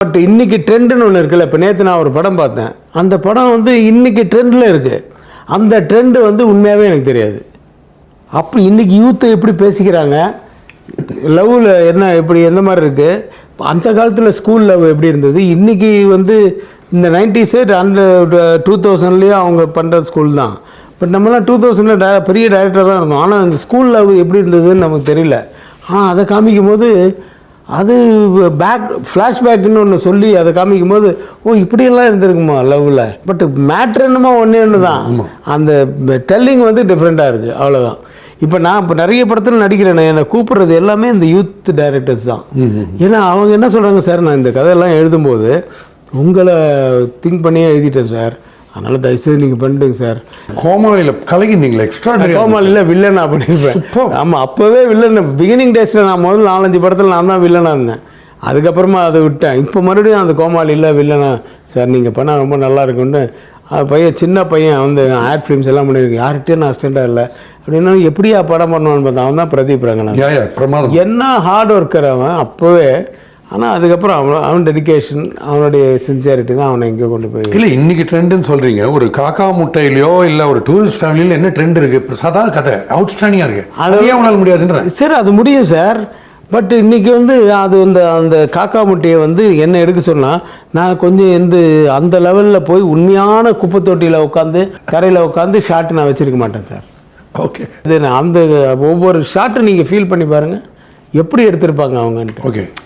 But இன்னைக்கு ட்ரெண்டுன்னு ஒன்று இருக்குல்ல. இப்போ நேற்று நான் ஒரு படம் பார்த்தேன். அந்த படம் வந்து இன்னைக்கு ட்ரெண்டில் இருக்குது. அந்த ட்ரெண்டு வந்து உண்மையாகவே எனக்கு தெரியாது. அப்போ இன்னைக்கு யூத்தை எப்படி பேசிக்கிறாங்க, லவ்வில் என்ன எப்படி எந்த மாதிரி இருக்குது, அந்த காலத்தில் ஸ்கூல் லவ் எப்படி இருந்தது, இன்றைக்கி வந்து இந்த 90s அந்த 2000லேயே அவங்க பண்ணுற ஸ்கூல் தான். பட் நம்மலாம் 2000ல் பெரிய டைரக்டர் தான் இருந்தோம். ஆனால் அந்த ஸ்கூல் லவ் எப்படி இருந்ததுன்னு நமக்கு தெரியல. ஆனால் அதை காமிக்கும் போது அது ஃப்ளாஷ்பேக்குன்னு ஒன்று சொல்லி அதை காமிக்கும் போது ஓ இப்படியெல்லாம் இருந்திருக்குமா லவ்வில். பட் மேட்ரு என்னமோ ஒன்று தான், அந்த டெல்லிங் வந்து டிஃப்ரெண்ட்டாக இருக்குது, அவ்வளோதான். இப்போ நிறைய படத்தில் நடிக்கிறேன். என்னை கூப்பிட்றது எல்லாமே இந்த யூத் டைரக்டர்ஸ் தான். ஏன்னா அவங்க என்ன சொல்கிறாங்க, சார் நான் இந்த கதையெல்லாம் எழுதும்போது உங்களை திங்க் பண்ணியே எழுதிட்டேன் சார், அதனால் தயவுசெய்து நீங்கள் பண்ணிட்டுங்க சார். கோமாளியில் கலகிருந்தீங்களா? எக்ஸ்ட்ரா கோமாளியில் வில்லனா பண்ணியிருப்பேன். ஆமாம், அப்போவே வில்லன். பிகினிங் டேஸில் நான் முதல்ல 4-5 படத்தில் நான் தான் வில்லனாக இருந்தேன். அதுக்கப்புறமா அதை விட்டேன். இப்போ மறுபடியும் அந்த கோமாளியில் வில்லனா சார் நீங்கள் பண்ணால் ரொம்ப நல்லா இருக்குன்னு. பையன் சின்ன பையன் வந்து ஆட் ஃபிலிம்ஸ் எல்லாம் பண்ணியிருக்கு, யார்கிட்டயும் நான் அசிஸ்டண்ட்டாக இல்லை அப்படின்னா எப்படியா படம் பண்ணுவான்னு பார்த்தேன். அவன் தான் பிரதீப் ரங்கநாதன். என்ன ஹார்ட் ஒர்க்கர் அவன் அப்போவே. ஆனால் அதுக்கப்புறம் அவன் டெடிக்கேஷன், அவனுடைய சின்சியாரிட்டி தான் அவனை எங்கேயோ கொண்டு போய். இல்லை இன்னைக்கு ட்ரெண்டுன்னு சொல்கிறீங்க, ஒரு காக்கா முட்டையிலையோ இல்லை ஒரு டூரிஸ்ட் ஃபேமிலியில் என்ன ட்ரெண்ட் இருக்குது? சதா கதை அவுட்ஸ்டாண்டிங்காக இருக்குது, அதையே அவனால் முடியாதுன்ற. சார் அது முடியும் சார். பட் இன்றைக்கி வந்து அது அந்த காக்கா முட்டையை வந்து என்ன எடுக்க சொன்னால் நான் கொஞ்சம் அந்த லெவலில் போய் உண்மையான குப்பை தொட்டியில் உட்காந்து கரையில் உட்காந்து ஷாட்டு நான் வச்சுருக்க மாட்டேன் சார். ஓகே, இது அந்த ஒவ்வொரு ஷாட்டும் நீங்கள் ஃபீல் பண்ணி பாருங்கள் எப்படி எடுத்திருப்பாங்க அவங்கன்ட்டு. ஓகே.